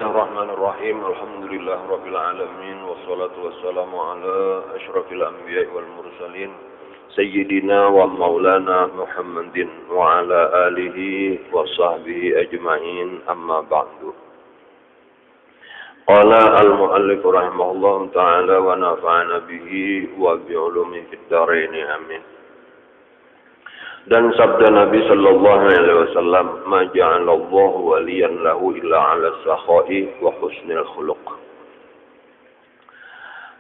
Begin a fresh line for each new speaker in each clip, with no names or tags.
Bismillahirrahmanirrahim. Alhamdulillahirabbil alamin wassalatu wassalamu ala asyrafil anbiya'i wal mursalin sayyidina wa maulana Muhammadin wa ala alihi wa sahbihi ajma'in, amma ba'du. Qala al-muallif rahimahullah ta'ala wa nafa'ana bihi wa bi'ulumi fid dharain, amin. Dan sabda Nabi sallallahu alaihi wasallam, "Ma ja'alallahu waliyan lahu illa 'ala sakha'i wa husnil khuluq."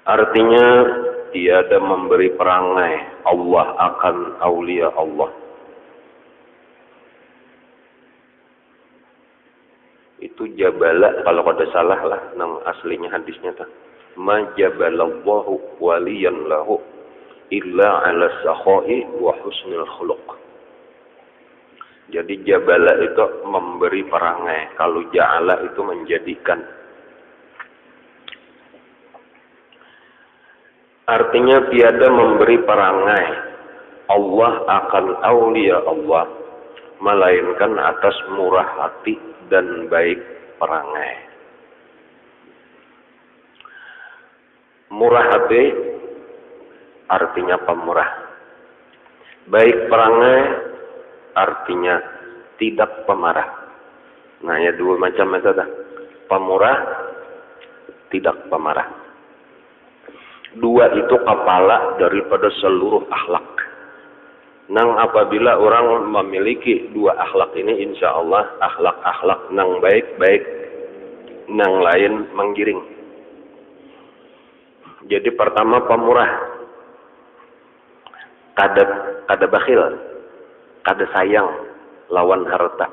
Artinya, tiada memberi perangai Allah akan aulia Allah. Itu jabala kalau kada salah lah nang aslinya hadisnya ta. Ma jabalallahu waliyan lahu illa 'ala sakha'i wa husnil khuluq. Jadi jabala itu memberi perangai, kalau ja'ala itu menjadikan. Artinya tiada memberi perangai Allah akan aulia Allah, melainkan atas murah hati dan baik perangai. Murah hati artinya pemurah. Baik perangai artinya tidak pemarah. Nah, ya dua macam itu dah. Pemurah, tidak pemarah. Dua itu kepala daripada seluruh akhlak. Nang apabila orang memiliki dua akhlak ini, insya Allah akhlak-akhlak nang baik-baik, nang lain menggiring. Jadi pertama pemurah, kada bakhil, kada sayang lawan harta,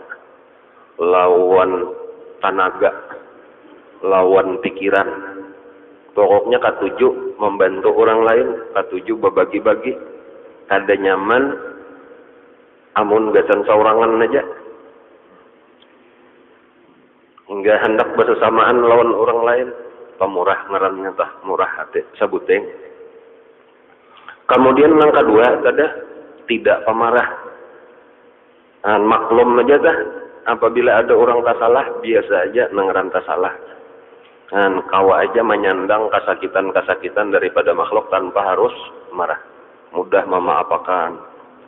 lawan tenaga, lawan pikiran. Pokoknya katuju membantu orang lain, katuju berbagi-bagi, kada nyaman amun gasan saurangan aja, hingga hendak bersamaan lawan orang lain. Pemurah ngarannya tah, murah hati sabuteng. Kemudian yang kedua kada tidak pemarah. Maklum aja dah, apabila ada orang tak salah, biasa aja nengeran tak salah. Kawa aja menyandang kesakitan-kesakitan daripada makhluk tanpa harus marah. Mudah memaafkan.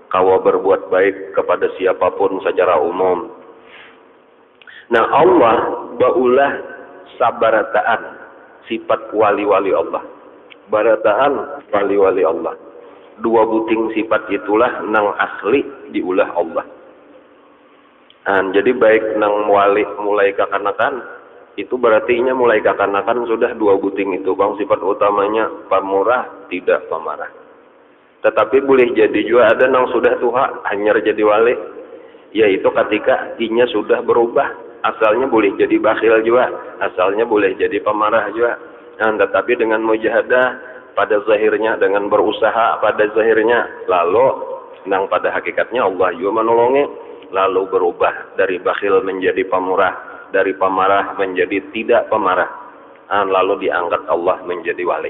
Kawa berbuat baik kepada siapapun secara umum. Nah, Allah baulah sabarataan sifat wali-wali Allah. Barataan wali-wali Allah. Dua buting sifat itulah nang asli diulah Allah. Jadi baik nang wali mulai kekanakan, itu berarti mulai kekanakan sudah dua buting itu bang, sifat utamanya pemurah tidak pemarah. Tetapi boleh jadi juga ada nang sudah tua hanya jadi wali, yaitu ketika inya sudah berubah, asalnya boleh jadi bakhil juga, asalnya boleh jadi pemarah juga. Tetapi dengan mujahadah pada zahirnya, dengan berusaha pada zahirnya, lalu nang pada hakikatnya Allah juga menolongi. Lalu berubah dari bakhil menjadi pemurah, dari pemarah menjadi tidak pemarah. Lalu diangkat Allah menjadi wali.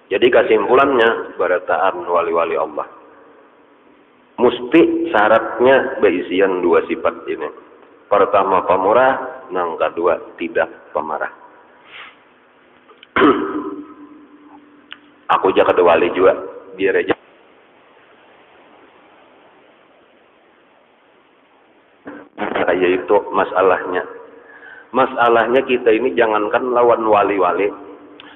Jadi kesimpulannya, barataan wali-wali Allah. Mesti syaratnya berisian dua sifat ini. Pertama pemurah, nang kedua tidak pemarah. Aku jaga wali juga, biar aja. Yaitu masalahnya kita ini jangankan lawan wali-wali,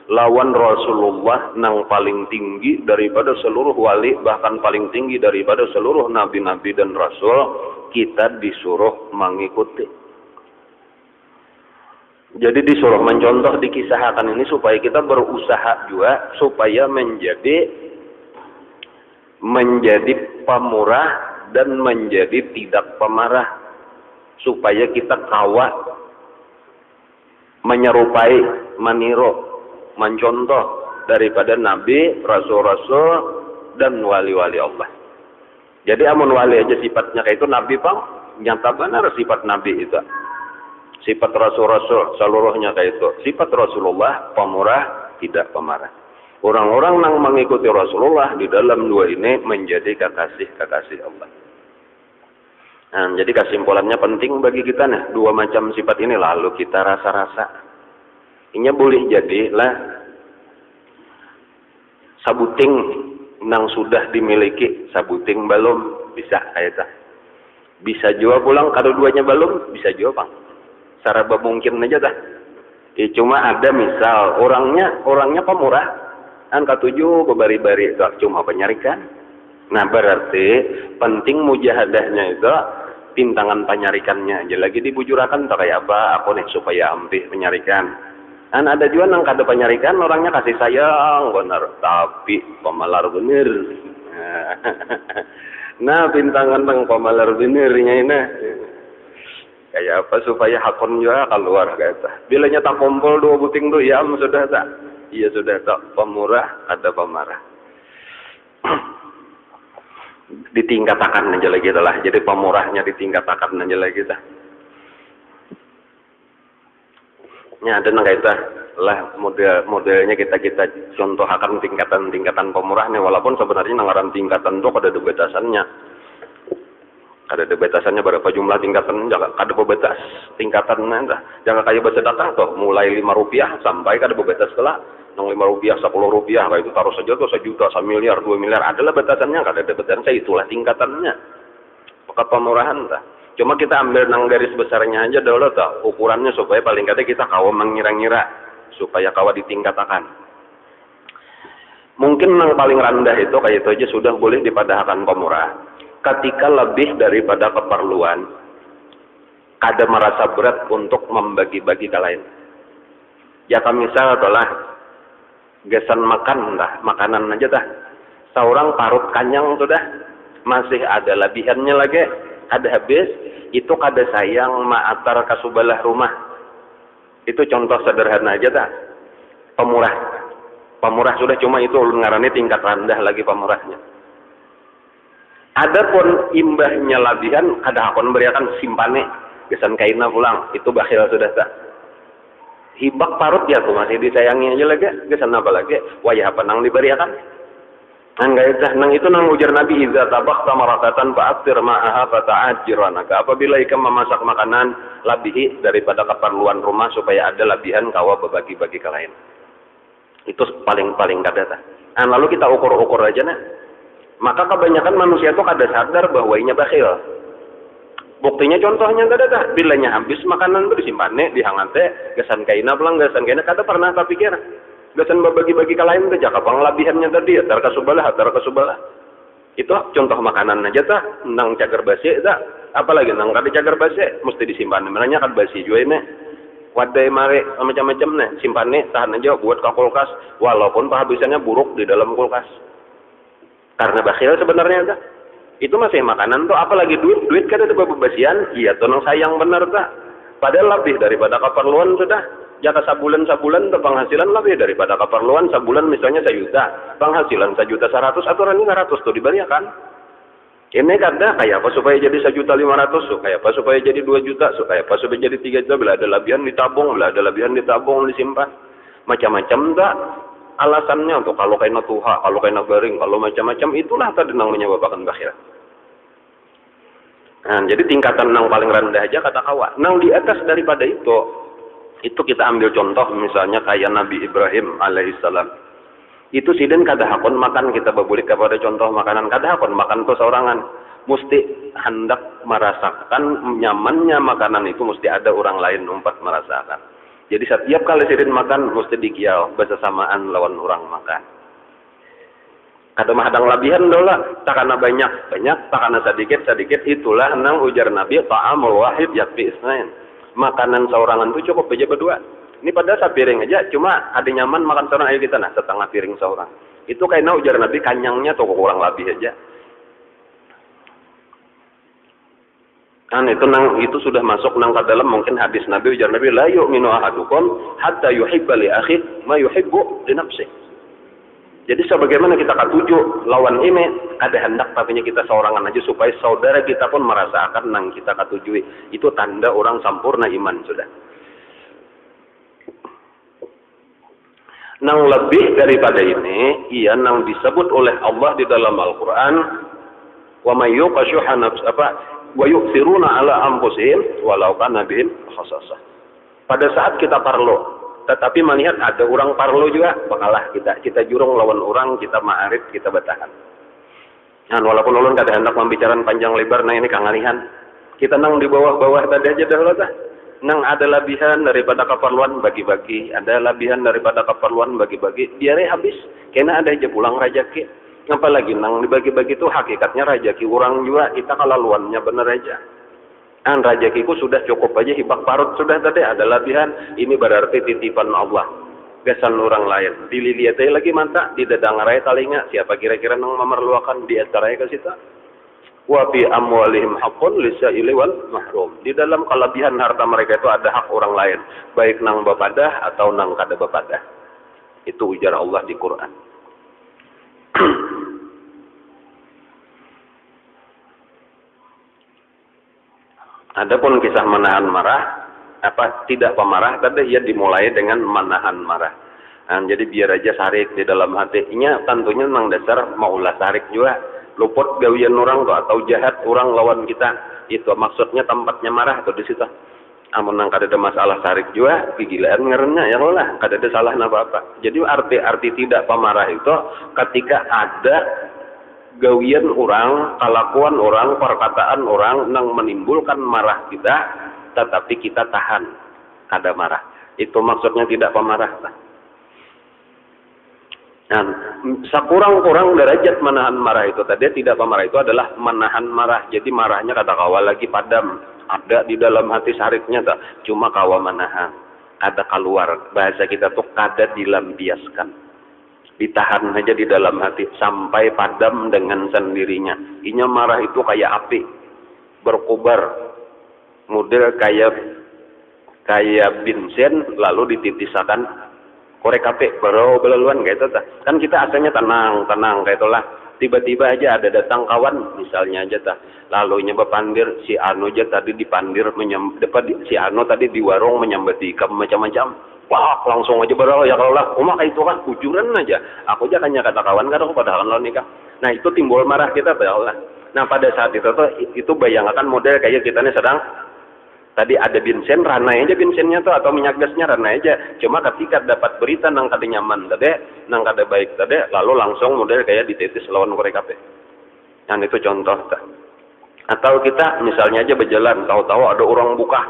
lawan Rasulullah nang paling tinggi daripada seluruh wali, bahkan paling tinggi daripada seluruh nabi-nabi dan rasul, kita disuruh mengikuti. Jadi disuruh mencontoh, dikisahkan ini supaya kita berusaha juga supaya menjadi pemurah dan menjadi tidak pemarah, supaya kita kawa menyerupai, meniru, mencontoh daripada nabi, rasul-rasul dan wali-wali Allah. Jadi amun wali aja sifatnya kayak itu, nabi pang nyata benar sifat nabi itu. Sifat rasul-rasul seluruhnya kayak itu. Sifat Rasulullah pemurah, tidak pemarah. Orang-orang yang mengikuti Rasulullah di dalam dua ini menjadi kekasih-kekasih Allah. Nah, jadi kesimpulannya penting bagi kita nih, dua macam sifat ini lalu kita rasa-rasa. Inya boleh jadilah sabuting nang sudah dimiliki, sabuting belum bisa kayak tak. Bisa juga pulang kalau duanya belum, bisa juga bang. Secara mungkin aja dah. Cuma ada misal orangnya pemurah, kan ketujuh bebari-bari itu cuma penyarikan. Nah berarti penting mujahadahnya itu tintangan penyarikannya aja lagi dibujurakan tak kayak apa aku nih supaya ampih penyarikan. Dan ada juga nang kada penyarikan orangnya kasih sayang benar tapi pemalar bener. Nah pintangan nang pemalar benernya ini kayak apa supaya hakon juga keluar kata. Bilanya tak kumpul dua buting tuh ya sudah tak. Iya sudah tak pemurah ada pemarah. Ditingkatakan aja lagi lah. Jadi pemurahnya ditingkatakan aja lagi dah. Ya ada nang kita lah modelnya kita contoh akan tingkatan pemurahnya walaupun sebenarnya nangaran tingkatan itu ada batasannya. Ada batasannya berapa jumlah tingkatan jangan ada bebatas tingkatannya dah. Jangan kayak bersedekah tuh mulai Rp5 sampai kada bebatas lah. Nang Rp5, Rp10 kayak itu taruh saja tuh 1 juta, 1 miliar, 2 miliar adalah batasannya, kada ada batasannya itulah tingkatannya. Maka pemurahan dah. Cuma kita ambil nang garis besarnya aja dulu tuh ukurannya supaya paling kada kita kawa mengira-ngira supaya kawa ditingkatakan. Mungkin nang paling rendah itu kayak itu aja sudah boleh dipadahkan pemurah. Ketika lebih daripada keperluan, kada merasa berat untuk membagi-bagi ke lain. Ya misal adalah gesan makan dah, makanan aja dah. Seorang parut kanyang sudah masih ada lebihannya lagi, ada habis, itu kada sayang maatar kasubalah rumah. Itu contoh sederhana aja dah. Pemurah sudah cuma itu ngarannya tingkat rendah lagi pemurahnya. Adapun imbahnya lebihan kada hakon beriakan simpane gesan kaina pulang, itu bakhil sudah tak. Hibak parut ya tuh masih disayangi aja lagi, gesan apa lagi? Wayah apa nang diberiakan? Nang itu nang ujar Nabi idza tabaqta marakatan fa'aftir ma'aha fata'ajjiranaka. Apabila ikam memasak makanan lebih daripada keperluan rumah supaya ada lebihan kawa berbagi-bagi ke lain. Itu paling kada. Lalu kita ukur-ukur aja nah. Maka kebanyakan manusia itu kada sadar bahwa inya bakhil. Buktinya contohnya kada dah. Bilanya habis makanan itu disimpannya, dihangate, gesan kaina pulang, gesan kaina kada pernah terpikir. Gesan berbagi-bagi ke lain itu jaka panglabihannya tadi, atar kasubalah. Itu contoh makanan aja tah, nang cagar basi tah. Apalagi nang kada cagar basi, mesti disimpan. Menanya kan basi juga ini. Wadai mare macam-macam nih, simpannya tahan aja buat ke kulkas, walaupun penghabisannya buruk di dalam kulkas. Karena bakhil sebenarnya tah. Itu masih makanan tuh, apalagi duit kada ada bebasian, iya tuh nang sayang bener tah. Padahal lebih daripada keperluan sudah. Jaka sabulan tuh penghasilan lebih daripada keperluan sebulan misalnya 1 juta, penghasilan 1.100.000 aturan 500 tuh diberikan. Ini kada kayak apa supaya jadi 1.500.000, kayak apa supaya jadi 2 juta, supaya apa supaya jadi 3 juta, bila ada lebihan ditabung, disimpan. Macam-macam dah alasannya untuk kalau kena tuha, kalau kena garing, kalau macam-macam itulah tadi nang menyebabkan bakhil. Nah, jadi tingkatan nang paling rendah aja kata kawa. Nang di atas daripada itu kita ambil contoh misalnya kayak Nabi Ibrahim alaihissalam. Itu siden kada hakon makan, kita berbulik kepada contoh makanan kada hakon makan tuh seorangan. Mesti hendak merasakan nyamannya makanan itu, mesti ada orang lain umpat merasakan. Jadi setiap kali siden makan mesti dikiau bersamaan lawan orang makan. Kada mahadang lebihan dola, takana banyak, takana sedikit, itulah nang ujar Nabi ta'amul wahid yakfi isnain. Makanan seorangan itu cukup aja berdua. Ini pada sapiring aja, cuma ada nyaman makan seorang aja kita nah setengah piring seorang. Itu kayaknya ujar Nabi kanyangnya tuh kurang lebih aja. Kan itu sudah masuk nang ke dalam mungkin hadis Nabi, ujar Nabi la yu'minu ahadukum hatta yuhibba li akhihi ma yuhibbu li nafsihi. Jadi sebagaimana kita katuju lawan ini ada hendak tapinya kita seorangan aja supaya saudara kita pun merasakan nang kita katujui. Itu tanda orang sempurna iman sudah. Nang lebih daripada ini, ia nang disebut oleh Allah di dalam Al-Qur'an, wa may yuqashuha nafs wa yu'thiruna ala anfusihim walau kana bihim khasassah. Pada saat kita parlo, tetapi melihat ada orang parlo juga, bakalah kita jurung lawan orang, kita ma'arif, kita batahan. Nah, walaupun ulun kada hendak membicarakan panjang lebar, nah ini kangalihan. Kita nang di bawah-bawah tadi aja dah lah. Nang ada lebihan daripada keperluan bagi-bagi, ada lebihan daripada keperluan bagi-bagi, biarnya habis. Kena ada aja pulang rajaki. Apalagi nang dibagi-bagi itu hakikatnya rajaki orang juga, kita kalaluannya bener aja. An rajakiku sudah cukup aja, hibak parut sudah tadi, ada lebihan. Ini berarti titipan Allah. Besan orang lain. Dilihat lagi mata, di dadang raya talinga, siapa kira-kira nang memerlukan di acaranya ke situ. Wa fi amwalihim haqqun lisaili wal mahrum. Di dalam kelebihan harta mereka itu ada hak orang lain, baik nang bapadah atau nang kada bapadah. Itu ujar Allah di Quran. Adapun kisah menahan marah, tidak pemarah tadi ya dimulai dengan menahan marah. Nah, jadi biar aja sarik di dalam hatinya, tentunya nang dasar maulah sarik juga. Luput gawian orang tuh atau jahat orang lawan kita, itu maksudnya tempatnya marah tuh di situ. Amun nang kada ada masalah sarik juga, kegilaan ngerenya ya lah, kada ada salah apa-apa. Jadi arti tidak pemarah itu ketika ada gawian orang, kelakuan orang, perkataan orang nang menimbulkan marah kita, tetapi kita tahan, kada marah. Itu maksudnya tidak pemarah. Nah, sekurang-kurang derajat menahan marah itu tadi, tidak pemarah itu adalah menahan marah. Jadi marahnya kata kawa lagi padam, ada di dalam hati sariknya tak, cuma kawa menahan, ada keluar. Bahasa kita tuh kada dilampiaskan, ditahan aja di dalam hati sampai padam dengan sendirinya. Inya marah itu kayak api berkobar, model kayak bensin lalu dititisakan korek kape baru belaluan kayak itu kan kita asalnya tenang kayak itulah, tiba-tiba aja ada datang kawan misalnya aja lalu nyoba pandir si Anu aja tadi dipandir si Anu tadi di warung menyambati kamu macam-macam, wah langsung aja baru ya kalau lah kayak itu kan kujuran aja aku aja kan kata kawan kan aku padahal lo nikah. Nah itu timbul marah kita lah. Nah pada saat itu bayangkan model kayak kita nih sedang tadi ada bensin, ranai aja bensinnya tuh atau minyak gasnya ranai aja. Cuma ketika dapat berita nang kada nyaman tadi, nang kada baik tadi, lalu langsung model kayak ditetes lawan korek kape. Nah itu contoh. Atau kita misalnya aja berjalan, tahu-tahu ada orang buka,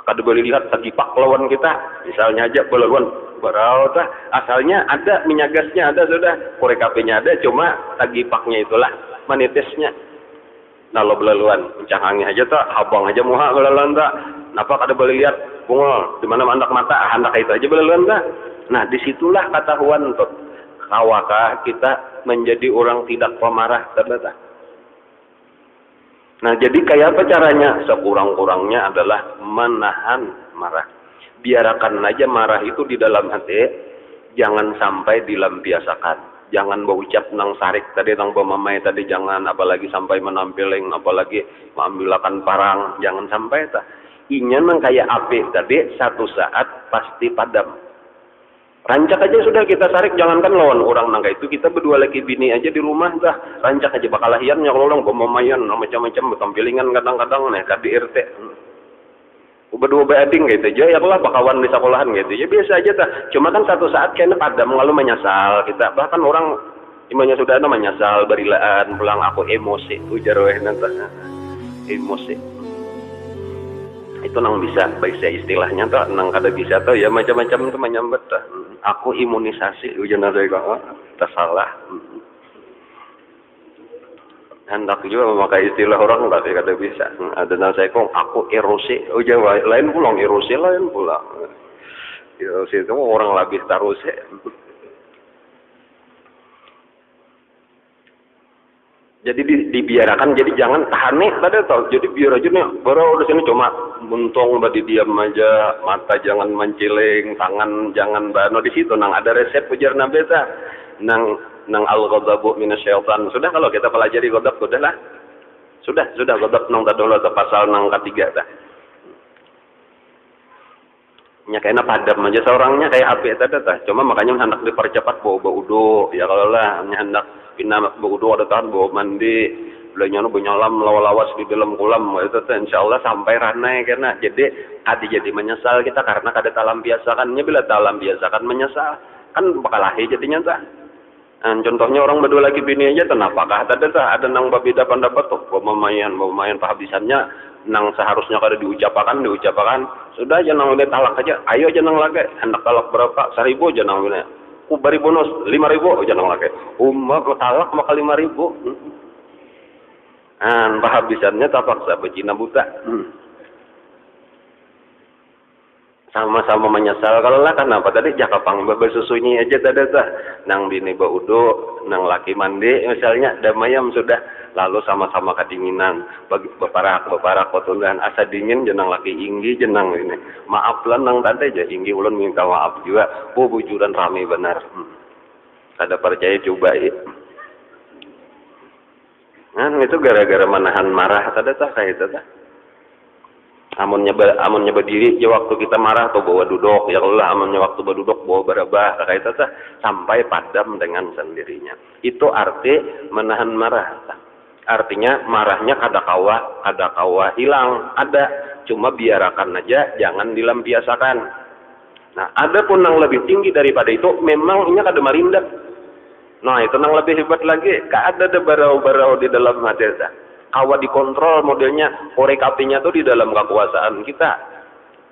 kada boleh lihat tagipak lawan kita. Misalnya aja belaluan, barau asalnya ada minyak gasnya ada sudah, korek kapenya ada, cuma tagipaknya itulah menetesnya. Nah lo belaluan, pencahangnya aja tak, habang aja muha belaluan tak. Napa kada boleh lihat bungol, di mana mandak mata, hendak itu aja belaluan tak. Nah disitulah kata Huan tuh, kawakah kita menjadi orang tidak pemarah ternyata. Nah jadi kayak apa caranya? Sekurang-kurangnya adalah menahan marah. Biarkan aja marah itu di dalam hati, jangan sampai dilampiasakan. Jangan berucap nang sarik tadi, nang memamai tadi, jangan apalagi sampai menampiling, apalagi mengambilkan parang, jangan sampai inya nang kayak api tadi, satu saat pasti padam. Rancak aja sudah kita sarik, jangankan lawan orang nang itu, kita berdua lagi bini aja di rumah rancak aja bakal lahiannya kalau orang memamayan macam-macam bertampilingan kadang-kadang nih di RT. Berdua beading gitu aja ya lah bakawan di sekolahan gitu ya biasa aja cuma kan satu saat kayaknya padam lalu menyesal kita, bahkan orang imannya sudah ada menyesal berilaan pulang aku emosi ujar weh nanti emosi itu nang bisa bahasa istilahnya nang kada bisa ya macam-macam itu menyambet aku imunisasi ujar nanti kok tersalah. Hendak juga memakai istilah orang tapi kada bisa. Ada nasi kong aku erosi. Oh Jawa lain pulang erosi lain pulang. Erosi itu orang lebih tarus. Jadi dibiarkan. Jadi jangan tahan nih tadi tau. Jadi biar aja nih. Baru di sini cuma buntung badi diam aja. Mata jangan menciling, tangan jangan bano di situ. Nang ada resep ujar nabi nang al-ghadabu minasyaitan. Sudah kalau kita pelajari ghadab sudahlah. Sudah ghadab nang tadolo pasal nang ketiga dah. Nya kayaknya padam aja seorangnya kayak api tadi Cuma makanya hendak dipercepat bawa udu. Ya kalau lah hendak pindah bawa udu ada tahan bawa mandi. belanya benyalam lawas di dalam kolam itu teh insyaallah sampai ranai karena jadi menyesal kita karena kada talam biasa kan bila talam biasa kan menyesal kan bakal lahir jadinya tah. Contohnya orang berdua lagi bini aja kenapakah ada nang berbeda pendapat tuh pemain penghabisannya nang seharusnya kada diucapkan sudah aja nang udah talak aja ayo aja nang lagi hendak talak berapa 1.000 aja nang udah bari bonus 5.000 aja nang lagi kok talak maka 5.000 penghabisannya terpaksa becina buta. Sama-sama menyesal kalau lah kenapa tadi jakapang bersusunyi aja tadi nang bini baudo nang laki mandi misalnya damayam sudah lalu sama-sama kedinginan beparak kotundan asa dingin jenang laki inggi jenang ini maaf lah nang tadi aja inggi ulun minta maaf juga bujuran rame benar kada percaya coba ya. Itu gara-gara menahan marah tadi kayak itu tah. Amunnya berdiri ya waktu kita marah atau bawa duduk ya Allah amunnya waktu berduduk bawa berabah kayak itu tah sampai padam dengan sendirinya. Itu arti menahan marah. Artinya marahnya kada kawa hilang, ada cuma biarkan aja jangan dilampiasakan. Nah, ada pun yang lebih tinggi daripada itu memang ini kada marindak. Nah itu yang lebih hebat lagi, ada barau-barau di dalam hati kita. Kawa dikontrol modelnya, korek apinya tuh di dalam kekuasaan kita.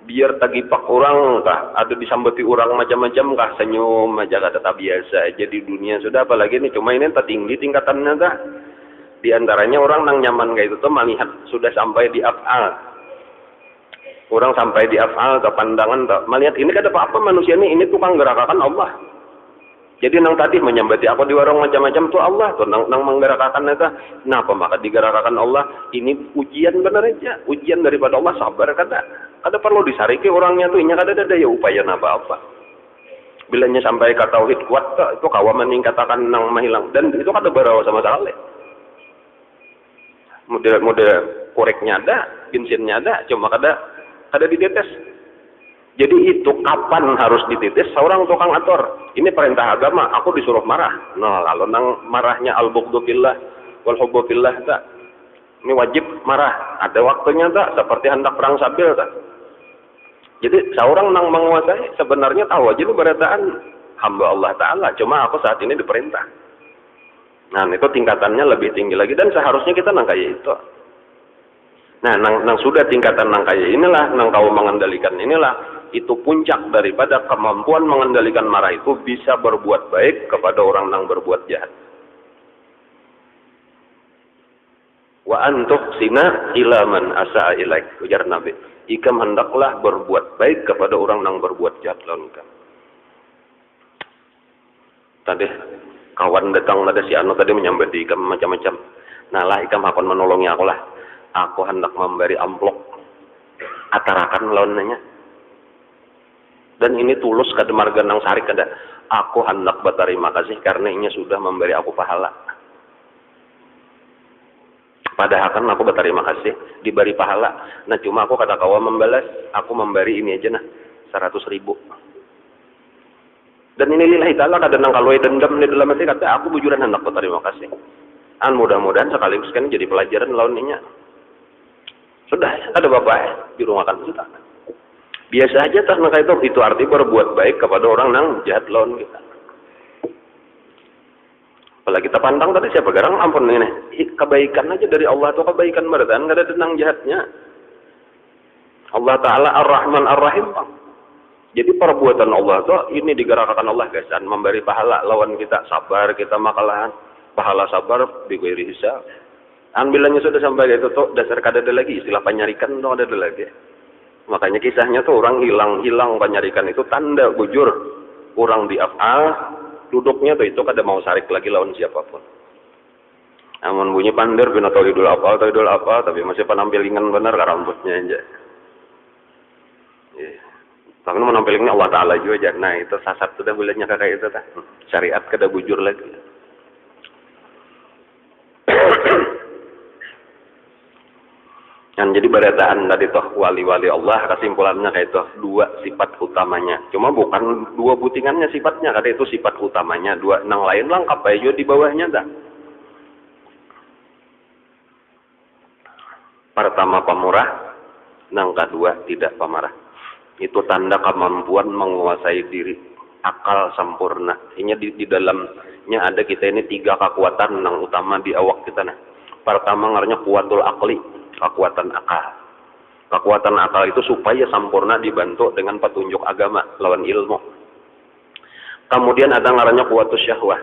Biar tagipak orang kah, ada disambati orang macam-macam kah, senyum aja kata tak biasa aja di dunia sudah apalagi ini cuma ini tertinggi tingkatannya dah. Di antaranya orang nang nyaman kayak itu tuh melihat sudah sampai di af'al. Orang sampai di af'al ke pandangan tak melihat ini kada apa-apa manusia ini tukang gerakan Allah. Jadi nang tadi menyambati aku di warung macam-macam tuh Allah tuh nang menggerakkan itu. Kenapa maka digerakkan Allah? Ini ujian benar aja, ujian daripada Allah sabar kada perlu disariki orangnya tuh inya kada ada ya upaya apa-apa. Bilanya sampai ke tauhid kuat tuh, itu kawa meningkatkan nang menghilang dan itu kada berawa sama sekali. Model koreknya ada, bensinnya ada, cuma kada ditetes. Jadi itu kapan harus dititis seorang tukang atur. Ini perintah agama, aku disuruh marah. Nah, kalau nang marahnya al-bughdu fillah wal hubbu fillah tak. Ini wajib marah. Ada waktunya tak seperti hendak perang sabil tak. Jadi seorang nang menguasai sebenarnya tahu aja itu berataan hamba Allah taala, cuma aku saat ini diperintah. Nah, itu tingkatannya lebih tinggi lagi dan seharusnya kita nang kayak itu. Nah, nang sudah tingkatan nang kayak inilah nang kau mengendalikan inilah itu puncak daripada kemampuan mengendalikan marah itu bisa berbuat baik kepada orang yang berbuat jahat. Wa antuhsina ila man asa'a ilaik, ujar Nabi. Ikam hendaklah berbuat baik kepada orang yang berbuat jahat lawan ikam. Tadi kawan datang ada si anu tadi menyambati ikam macam-macam. Nah lah ikam akan menolongi aku lah. Aku hendak memberi amplop atarakan lawannya. Dan ini tulus kada marga nang sarik kada. Aku hendak berterima kasih karena ini sudah memberi aku pahala. Padahal kan aku berterima kasih diberi pahala. Nah cuma aku kata kawa membalas, aku memberi ini aja nah 100.000. Dan ini lillahi ta'ala kada nang kalau dendam di dalam hati kata aku bujuran hendak berterima kasih. Mudah-mudahan sekaligus kan jadi pelajaran lawannya. Sudah ada bapak di rumah kan sudah. Biasa aja karena itu arti berbuat baik kepada orang yang jahat lawan kita. Apalagi kita pandang tadi siapa garang ampun ini kebaikan aja dari Allah atau kebaikan berdan nggak ada tentang jahatnya. Allah Taala Ar-Rahman Ar-Rahim. Jadi perbuatan Allah tuh ini digerakkan Allah guys dan memberi pahala lawan kita sabar kita makalah pahala sabar bighairi hisab. Ambilannya sudah sampai itu tuh dasar kada ada lagi istilah penyarikan tuh ada lagi. Makanya kisahnya tuh orang hilang penyarikan itu tanda bujur orang di af'al duduknya tuh itu kada mau sarik lagi lawan siapapun. Namun bunyi pandir bina tauhidul apa tapi masih penampilingan benar ke rambutnya aja. Tapi menampilinnya Allah Taala juga aja. Nah itu sasat sudah bulannya kayak itu tah. Syariat kada bujur lagi. Jadi berataan tadi toh wali-wali Allah kesimpulannya kayak itu dua sifat utamanya. Cuma bukan dua butingannya sifatnya, kada itu sifat utamanya. 2 nang lain lengkap aja di bawahnya dah. Pertama pemurah, yang kedua tidak pemarah. Itu tanda kemampuan menguasai diri, akal sempurna. Ini di dalamnya ada kita ini 3 kekuatan yang utama di awak kita. Nah, pertama ngaranya kuatul akli, kekuatan akal. Kekuatan akal itu supaya sempurna dibantu dengan petunjuk agama lawan ilmu. Kemudian ada ngaranya kuatus syahwah.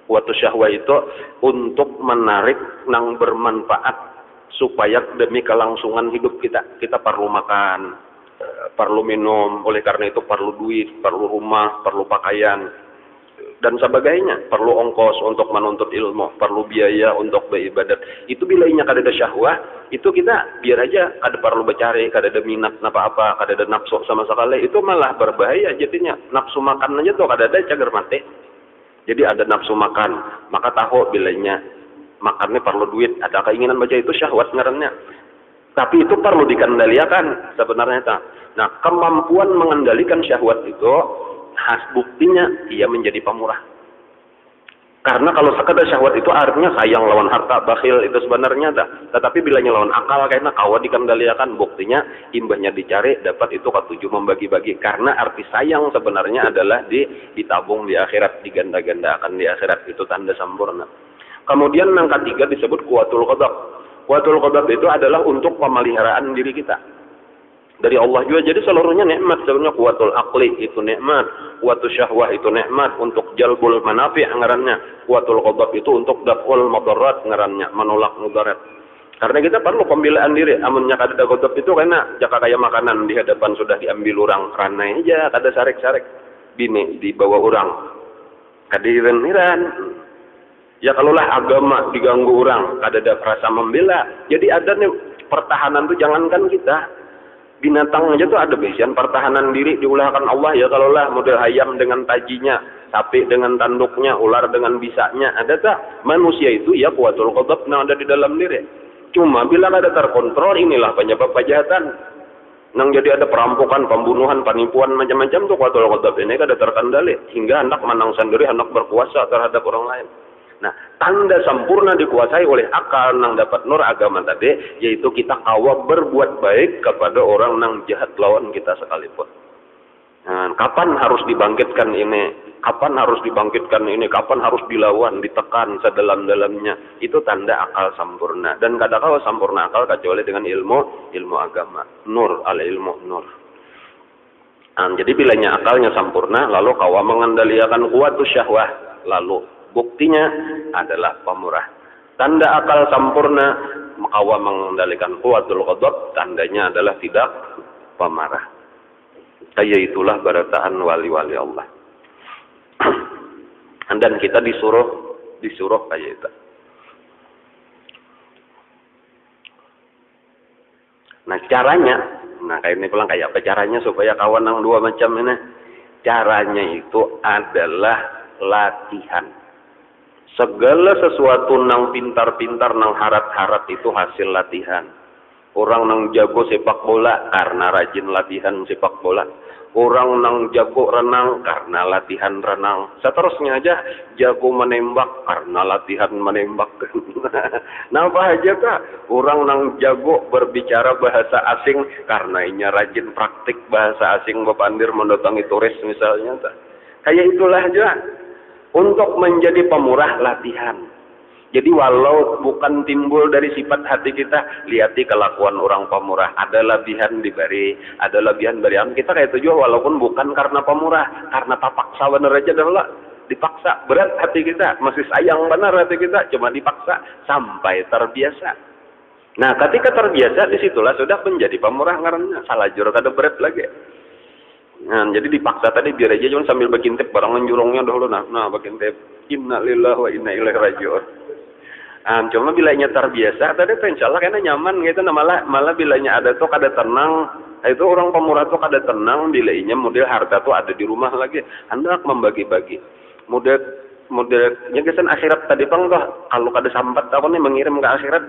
Kuatus syahwah itu untuk menarik nang bermanfaat supaya demi kelangsungan hidup kita. Kita perlu makan, perlu minum, oleh karena itu perlu duit, perlu rumah, perlu pakaian, dan sebagainya. Perlu ongkos untuk menuntut ilmu, perlu biaya untuk beribadat. Itu bila inya kada ada syahwah, itu kita biar aja kada perlu bercari, kada ada minat apa-apa, kada ada nafsu sama sekali. Itu malah berbahaya jadinya. Nafsu makan aja tuh kada ada, cagar mati. Jadi ada nafsu makan, maka tahu bila inya makannya perlu duit, ada keinginan baca, itu syahwat ngarannya. Tapi itu perlu dikendalikan sebenarnya. Nah, kemampuan mengendalikan syahwat itu khas buktinya ia menjadi pemurah. Karena kalau sekadar syahwat itu artinya sayang lawan harta, bakhil, itu sebenarnya dah. Tetapi bila lawan akal karena kawa dikendalikan, buktinya imbahnya dicari, dapat itu ketujuh membagi-bagi. Karena arti sayang sebenarnya adalah ditabung di akhirat, diganda-gandakan di akhirat. Itu tanda sempurna. Kemudian yang ketiga disebut kuatul qadab. Kuatul qadab itu adalah untuk pemeliharaan diri kita dari Allah juga. Jadi seluruhnya nikmat sebenarnya. Kuatul akli itu nikmat, kuatul syahwah itu nikmat untuk jalbul manafi' ngarannya. Kuatul qadab itu untuk daf'ul mudarat ngarannya, menolak mudarat. Karena kita perlu pembelaan diri. Amunnya kada qadab itu karena jaka kayak makanan di hadapan sudah diambil orang, karena aja kada sarek-sarek bini di bawah orang. Kadiran-iran. Ya kalaulah agama diganggu orang, kada ada rasa membela. Jadi ada nih pertahanan tuh, jangankan kita, binatang aja tuh ada basian pertahanan diri diulahkan Allah. Ya kalaulah model ayam dengan tajinya, sapi dengan tanduknya, ular dengan bisanya, ada tak? Manusia itu ya kuatul qadab yang ada di dalam diri. Cuma bila kada terkontrol, inilah penyebab kejahatan. Nang jadi ada perampokan, pembunuhan, penipuan, macam-macam tuh kuatul qadab ini kada terkendali hingga hendak menang sendiri, hendak berkuasa terhadap orang lain. Nah, tanda sempurna dikuasai oleh akal nang dapat nur agama tadi, yaitu kita kawa berbuat baik kepada orang nang jahat lawan kita sekalipun. Nah, kapan harus dibangkitkan ini? Kapan harus dibangkitkan ini? Kapan harus dilawan, ditekan sedalam-dalamnya? Itu tanda akal sempurna. Dan kadang-kadang sempurna akal kecuali dengan ilmu agama. Nur al ilmu nur. Nah, jadi bilanya akalnya sempurna, lalu kawa mengendalikan kuatus syahwah, lalu buktinya adalah pemurah. Tanda akal sempurna, kawa mengendalikan kuatul qadab, tandanya adalah tidak pemarah. Kayak itulah barataan wali-wali Allah. Dan kita disuruh kayak itu. Nah caranya, kayak ini pulang kayak apa caranya supaya kawan yang dua macam ini? Caranya itu adalah latihan. Segala sesuatu nang pintar-pintar, nang harat-harat itu hasil latihan. Orang nang jago sepak bola karena rajin latihan sepak bola. Orang nang jago renang karena latihan renang. Seterusnya aja jago menembak karena latihan menembak. Napa aja kak? Orang nang jago berbicara bahasa asing karena inya rajin praktik bahasa asing, bepandir mendatangi turis misalnya. Kayak itulah aja. Untuk menjadi pemurah latihan. Jadi walau bukan timbul dari sifat hati kita, lihati kelakuan orang pemurah. Ada lebihan diberi, ada lebihan berian. Kita kayak itu juga walaupun bukan karena pemurah, karena tapaksa bener aja dah lah. Dipaksa, berat hati kita, masih sayang benar hati kita, cuma dipaksa sampai terbiasa. Nah, ketika terbiasa disitulah sudah menjadi pemurah ngarannya. Salah jur kada berat lagi. Nah, jadi dipaksa tadi biar aja cuma sambil berkintip barang menjurungnya dahulu nah berkintip inna lillahi wa inna ilaihi raji'un. Cuma bilanya terbiasa tadi tuh insyaallah kayaknya nyaman gitu. Nah, malah bilanya ada tuh kada tenang. Itu orang pemurah tuh kada tenang bilanya model harta tuh ada di rumah lagi. Hendak membagi-bagi. Modelnya kesan akhirat tadi bang tuh kalau kada sampat tahun nih mengirim ke akhirat.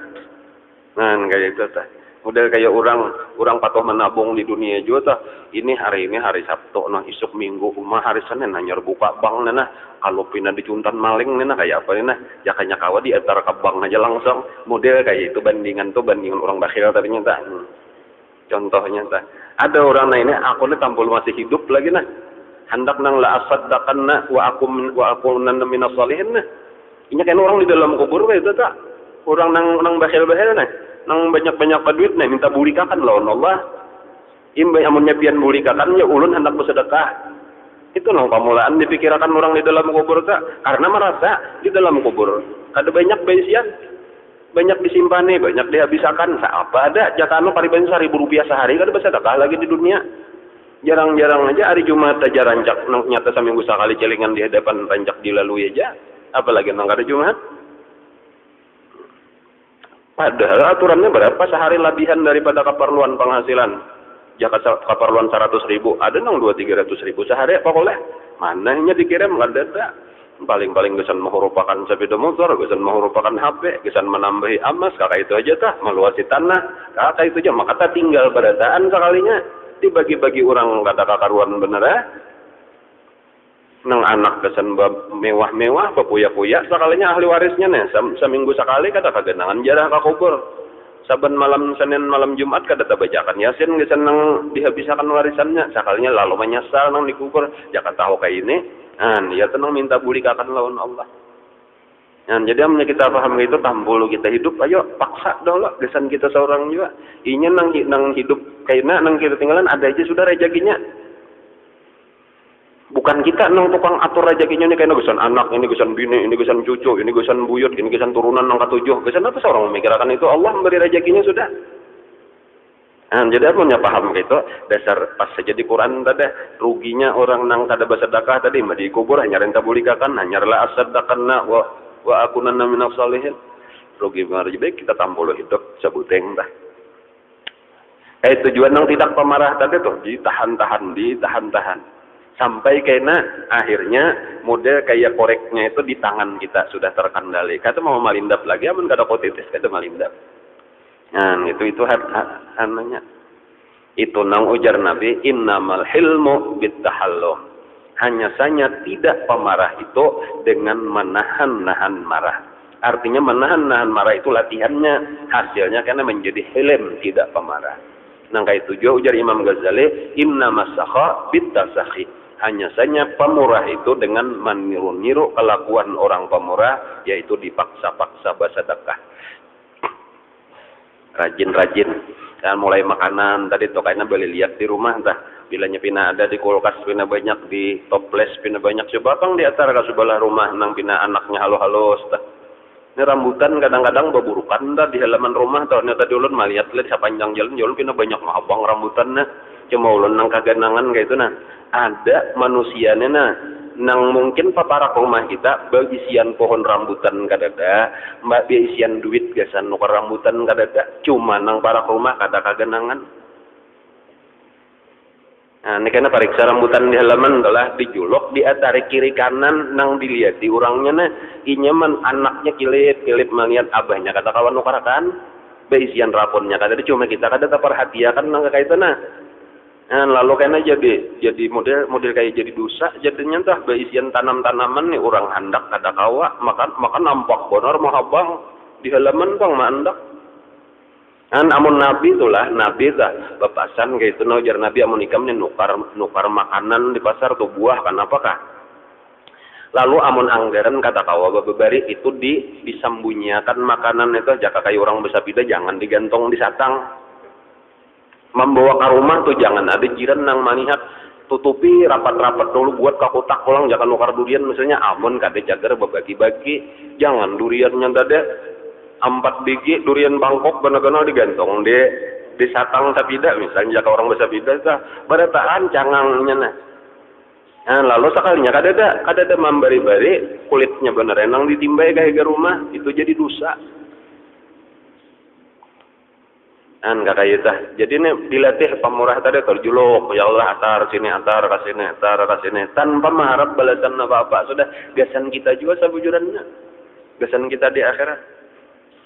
Nah, kayak itu tuh. Udah kayak orang patuh menabung di dunia juga tah. Ini hari Sabtu, nah isuk Minggu, hari Senin hanya buka bank nah. Kalau pindah dicuntan maling nah kayak apa nah? Jakanya kawa di antar ke bank aja langsung. Model kayak itu bandingan orang bakhil tadinya tak. Contohnya tak. Ada orang nah ini aku nih tampil masih hidup lagi nah. Hendak nang la asaddaqanna wa aku minas salihin nah. Ini kan orang di dalam kubur kayak itu tak. Orang nang bakhil-bakhil nah. Nang banyak-banyak duit nih minta bulikakan lawan Allah. Imba amunnya pian bulikakan ya ulun hendak bersedekah. Itu nang pamulaan dipikirkan orang di dalam kubur tak, karena merasa di dalam kubur ada banyak baisian, banyak disimpani, banyak dihabiskan. Apa ada jatahnya pariban Rp1.000 sehari kada bersedekah lagi di dunia. Jarang-jarang aja hari Jumat aja rancak nang nyata seminggu sekali celingan di hadapan rancak dilalui aja. Apalagi nang kada Jumat. Padahal aturannya berapa sehari labihan daripada keperluan penghasilan. Jaka keperluan 100.000, ada nang 200-300 ribu sehari apa boleh? Mananya dikirim nggak ada. Paling-paling gesan merupakan sepeda motor, gesan merupakan HP, gesan menambahi amas, kakak itu aja tah, meluasi tanah, kakak itu aja. Maka tak tinggal berdasaan sekalinya, dibagi-bagi orang kata kakaruan bener ya. Nang anak kesan mewah-mewah, pepuya-puya, sekalinya ahli warisnya nih, seminggu sekali kata kagenangan jarah kakubur. Saban malam Senin, malam Jumat kada tabajakan Yasin gesan nang dihabiskan warisannya, sekalinya lalu menyesal nang dikubur, jangan tahu kayak ini, dia tenang minta bulikakan lawan Allah. Jadi amnya kita paham itu tampul kita hidup, ayo paksa dong gesan kita seorang juga. Inya nang hidup kayaknya nang kita tinggalan ada aja sudah rezekinya. Bukan kita nang tukang atur rezekinya ini kayak gesan anak, ini gesan bini, ini gesan cucu, ini gesan buyut, ini gesan turunan nang ketujuh. Gesan apa seorang memikirkan itu? Allah memberi rezekinya sudah. Jadi punya paham gitu, dasar pas saja di Quran tadi ruginya orang nang kada bersedekah tadi mah dikubur hanya renta bulikakan, hanya la asaddaqanna wa akunanna minas salihin. Rugi benar jadi kita tampol hidup sebuteng dah. Tujuan nang tidak pemarah tadi tuh ditahan-tahan. Sampai kena akhirnya model kayak koreknya itu di tangan kita sudah terkendali. Kata mau malindap lagi, amun kada kotitis kata malindap. Itu namanya. Itu nang ujar Nabi, innamal hilmu bittahallum. Hanya saja tidak pemarah itu dengan menahan-nahan marah. Artinya menahan-nahan marah itu latihannya, hasilnya karena menjadi hilm, tidak pemarah. Nang itu juga ujar Imam Ghazali, innamas sakha bittasakhi. Hanya saja pemurah itu dengan meniru-niru kelakuan orang pemurah, yaitu dipaksa-paksa bersedekah. Rajin-rajin. Dan mulai makanan tadi tuh kayaknya beli lihat di rumah entah bilanya pina ada di kulkas pina banyak di toples pina banyak coba kang di atas ke sebelah rumah nang pina anaknya halo-halo tah. Ini rambutan kadang-kadang beburukan dah di halaman rumah tah nya tadi ulun malihat lihat sepanjang jalan pina banyak mahabang rambutan nah. Cuma ulun nang kaganangan kayak itu nah. Ada manusianya nah nang mungkin paparak rumah kita bagisian pohon rambutan kadada mbak isian duit gasan nukar rambutan kadada cuma nang parak rumah kada kagenangan. Ini karena pariksa rambutan di halaman adalah dijulok di atari kiri kanan nang dilihat di orangnya nah inyaman anaknya kilip melihat abahnya kata kawan nukarakan beisian raponnya kadada cuma kita kada perhatian nang kayak itu nah. Lalu karena jadi model kayak jadi dosa jadinya entah beisian tanam-tanaman nih orang hendak kada kawa makan nampak benar mahabang di halaman bang mandak. Amun Nabi itulah Nabi dah bepasan kayak itu ujar Nabi amun ikamnya nukar makanan di pasar tuh buah kan apakah. Lalu amun anggaran kata kawa babari itu disembunyikan makanan itu jaka kayak orang besapida jangan digantong di satang. Membawa ke rumah tuh jangan ada jiran nang manihat tutupi rapat-rapat dulu buat ke kotak pulang jangan nukar durian misalnya amun kade jagar berbagi-bagi jangan duriannya dada 4 biji durian Bangkok benar-benar digantong di satang sapida misalnya jaka orang besapida tah barataan cangangnya nah. Lalu sekalinya kadada membari-bari kulitnya bener enang ditimbai ke rumah itu jadi dosa. Kayak itu. Jadi ini dilatih pemurah tadi terjuluk, ya Allah atar sini kasini tanpa mengharap balasan apa-apa. Sudah gasan kita juga sabujurannya. Gasan kita di akhirat.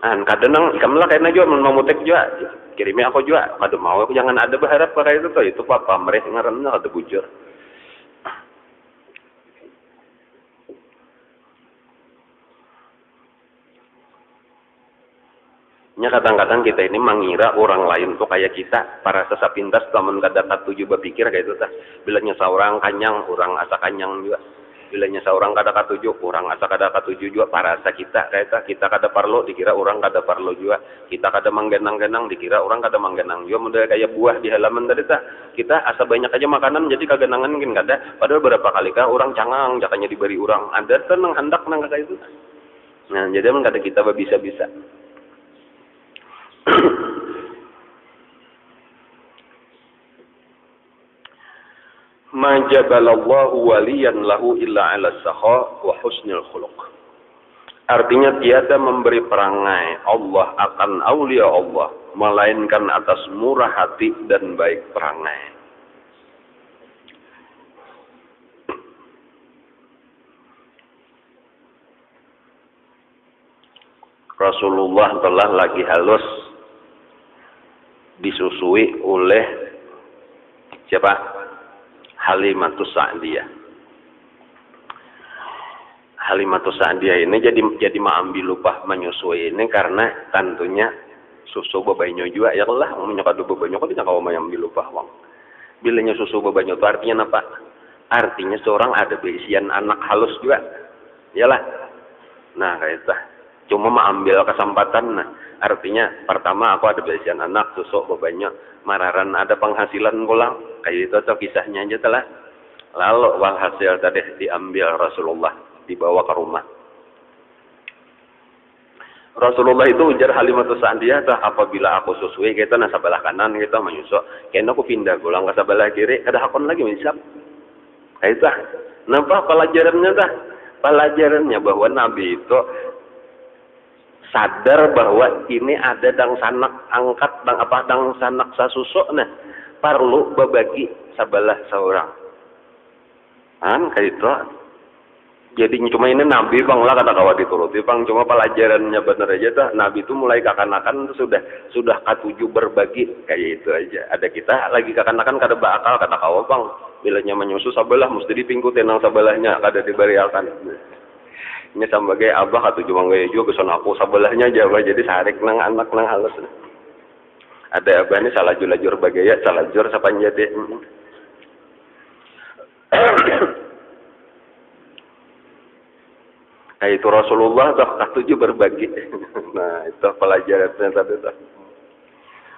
Kadang ikan lah kayaknya juga mau mutek juga kirimnya aku juga kada mau aku jangan ada berharap kayak itu papa mereka ngaranna kada bujur. Nya kadang-kadang kita ini mengira orang lain tuh kayak kita para sesapintas teman kada katuju berpikir kayak itu tah bilanya seorang kanyang orang asa kanyang juga bilanya seorang kada katuju orang asa kada katuju juga para asa kita kayak kita kada parlo dikira orang kada parlo juga kita kada manggenang-genang dikira orang kada manggenang juga model kayak buah di halaman tadi tah kita asa banyak aja makanan jadi kagenangan mungkin kada padahal berapa kali kah orang cangang jakanya diberi orang ada tenang hendak nang kayak itu. Nah jadi emang kada kita bisa-bisa. Ma jabalallahu waliyan lahu illa 'ala sakha wa husnil khuluq. Artinya tiada memberi perangai Allah akan aulia Allah melainkan atas murah hati dan baik perangai. Rasulullah telah lagi halus disusui oleh siapa? Halimatus Sa'diyah. Halimatus Sa'diyah ini jadi mengambil upah menyusui ini karena tentunya susu babaynya juga ya Allah menyokadu babaynya kok tidak kau mengambil upah wang. Bilanya susu babaynya itu artinya apa? Artinya seorang ada beisian anak halus juga. Iyalah. Nah kayak itu. Cuma mengambil kesempatan nah. Artinya pertama aku ada beisian anak susu babaynya mararan ada penghasilan pulang kayak itu atau kisahnya aja telah lalu walhasil tadi diambil Rasulullah dibawa ke rumah Rasulullah itu ujar Halimatus Sa'diyah apabila aku susui kita nah sebelah kanan kita menyusuk kena aku pindah pulang ke sebelah kiri kada hakon lagi misap kayak itu nampak pelajarannya bahwa Nabi itu sadar bahwa ini ada dang sanak angkat dang sanak sasusuk nah perlu berbagi sebelah seorang kayak itu jadi cuma ini Nabi bang lah kata kawan dituruti bang cuma pelajarannya bener aja tuh Nabi itu mulai kakanakan sudah katuju berbagi kayak itu aja ada kita lagi kakanakan kada bakal kata kawan bang bilanya menyusu sebelah mesti dipingkutin nang sebelahnya kada diberiakan. Ini sebagai abah atau cuma gaya juga kesan aku sebelahnya Jawa jadi sarik nang anak nang halus. Ada abah ini salah lajur bagaya salah jur sapanjati. Kayak itu Rasulullah tak katuju berbagi. Nah itu pelajarannya tadi tuh.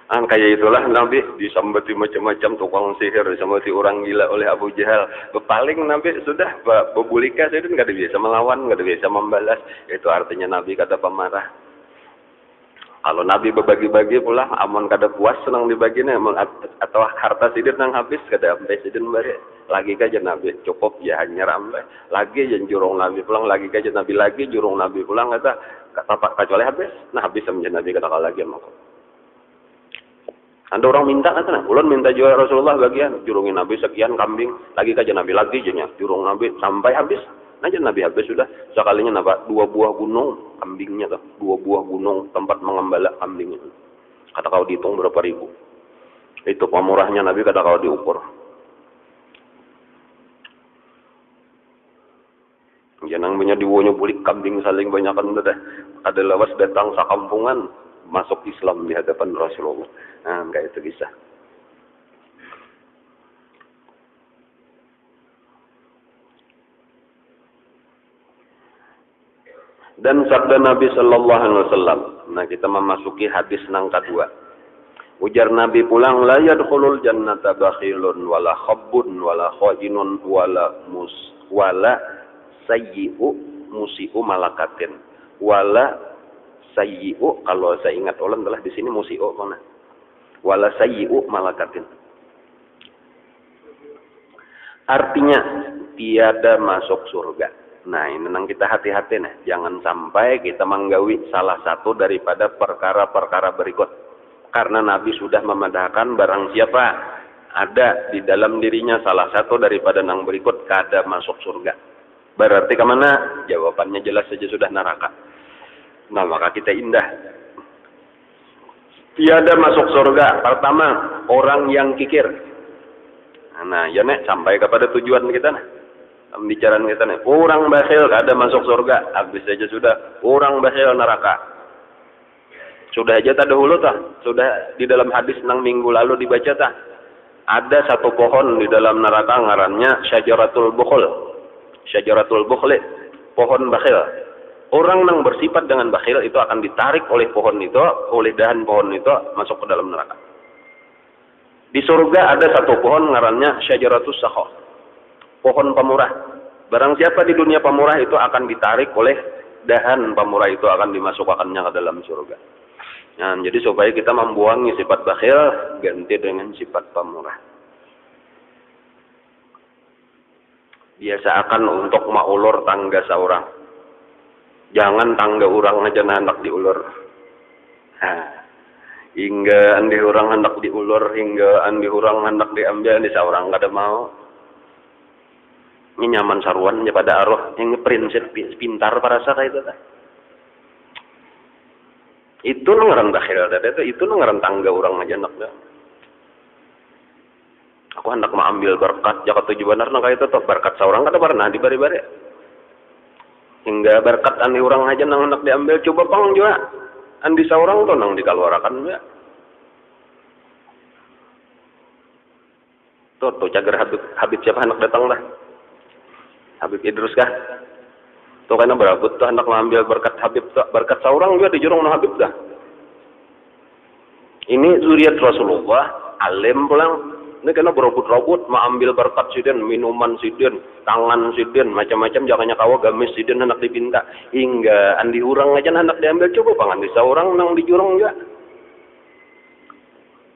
Kayak itulah Nabi disambati macam-macam tukang sihir disambati orang gila oleh Abu Jahal paling Nabi sudah bebulika itu nggak ada bisa melawan nggak ada bisa membalas itu artinya Nabi kata pemarah kalau Nabi berbagi-bagi pulang amun kada puas senang dibaginya atau harta sidir nang habis kada ampe sidir bare lagi kaja Nabi cukup ya hanya ramai lagi yang jurung Nabi pulang lagi kaja Nabi lagi jurung Nabi pulang kata kecuali habis nah habis sama Nabi kata lagi sama ada orang minta kan, ulun minta juga Rasulullah bagian, jurungin Nabi sekian kambing, lagi kaja Nabi lagi jenya, jurung Nabi sampai habis, aja Nabi habis sudah, sekalinya napa 2 buah gunung kambingnya tuh, 2 buah gunung tempat mengembala kambingnya, kata kau dihitung berapa ribu, itu pemurahnya Nabi kata kau diukur, jangan punya diwonyo bulik kambing saling banyakan udah, ada lawas datang sakampungan. Masuk Islam di hadapan Rasulullah. Nah, kayak itu kisah. Dan sabda Nabi Sallallahu Alaihi Wasallam. Nah, kita memasuki hadis nang kedua. Ujar Nabi pulang, la yadkhulul jannata bakhilun wala khabbun wala khajinun wala sayyi'u musi'u malakatin wala sayyi'u kalau saya ingat ulang telah di sini musi'u mana wala sayyi'u malakatin artinya tiada masuk surga. Nah ini nang kita hati-hati nih jangan sampai kita menggawi salah satu daripada perkara-perkara berikut karena Nabi sudah memandahkan barang siapa ada di dalam dirinya salah satu daripada nang berikut kada masuk surga berarti kemana jawabannya jelas saja sudah neraka. Nah maka kita indah Tiada masuk surga. Pertama, orang yang kikir. Nah, ya nek sampai kepada tujuan kita nah. Pembicaraan kita nih, orang bakhil ada masuk surga, habis saja sudah. Orang bakhil neraka. Sudah aja tak dahulu tah, sudah di dalam hadis nang minggu lalu dibaca tah. Ada satu pohon di dalam neraka ngarannya syajaratul bukhl. Syajaratul bukhli, pohon bakhil. Orang yang bersifat dengan bakhil itu akan ditarik oleh pohon itu, oleh dahan pohon itu masuk ke dalam neraka. Di surga ada satu pohon ngarannya syajaratus sakha, pohon pemurah. Barang siapa di dunia pemurah itu akan ditarik oleh dahan pemurah itu akan dimasukkannya ke dalam surga. Nah, jadi supaya kita membuangi sifat bakhil ganti dengan sifat pemurah. Biasakan untuk maulur tangga seorang. Jangan tangga orang aja hendak diulur. Hingga andi orang hendak diulur, hingga andi orang hendak diambil di seorang kada mau. Ini nyaman saruan ya pada arwah yang prinsip pintar parasa kayak itu. Itu ngaran bakhil itu ngaran tangga orang aja hendak dah. Aku hendak mengambil berkat jaga tujuh benar nang kayak itu tuh berkat seorang kada pernah dibari-bari. Hingga berkat andi orang aja nang hendak diambil coba pang juga andi seorang tuh nang dikeluarkan ya. Tuh cager Habib siapa hendak datang dah. Habib Idrus kah? Tuh karena berabut tuh hendak mengambil berkat Habib tuh, berkat seorang juga dijurung nang Habib dah. Ini zuriat Rasulullah, alim pulang. Ini kena berebut-rebut mengambil berkat sidin, minuman sidin, tangan sidin, macam-macam jangannya kawa gamis sidin hendak dipinta. Hingga andi orang aja hendak diambil coba pangan di seorang nang dijurung juga.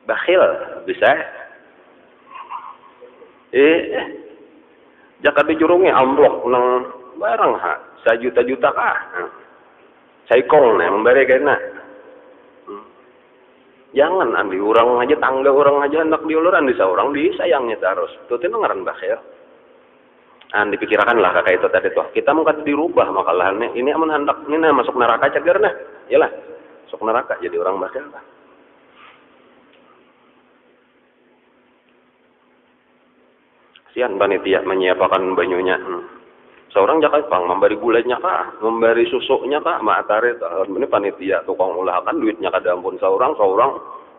Bakhil bisa. Jaka dijurungnya amblok nang barang ha, sejuta-juta kah. Saikong nih memberi kena. Jangan andi orang aja tangga orang aja hendak diuluran di seorang disayangnya terus. Itu ngaran bakhil. Dipikirkanlah kakak itu tadi tuh. Kita mau kata dirubah makalahannya. Ini aman hendak ini masuk neraka cager nah. Yalah. Masuk neraka jadi orang bakhil lah. Sian panitia menyiapkan banyunya. Seorang jakal pang memberi gulanya kah, memberi susuknya kah, matare ini panitia tukang ulahkan duitnya kada ampun seorang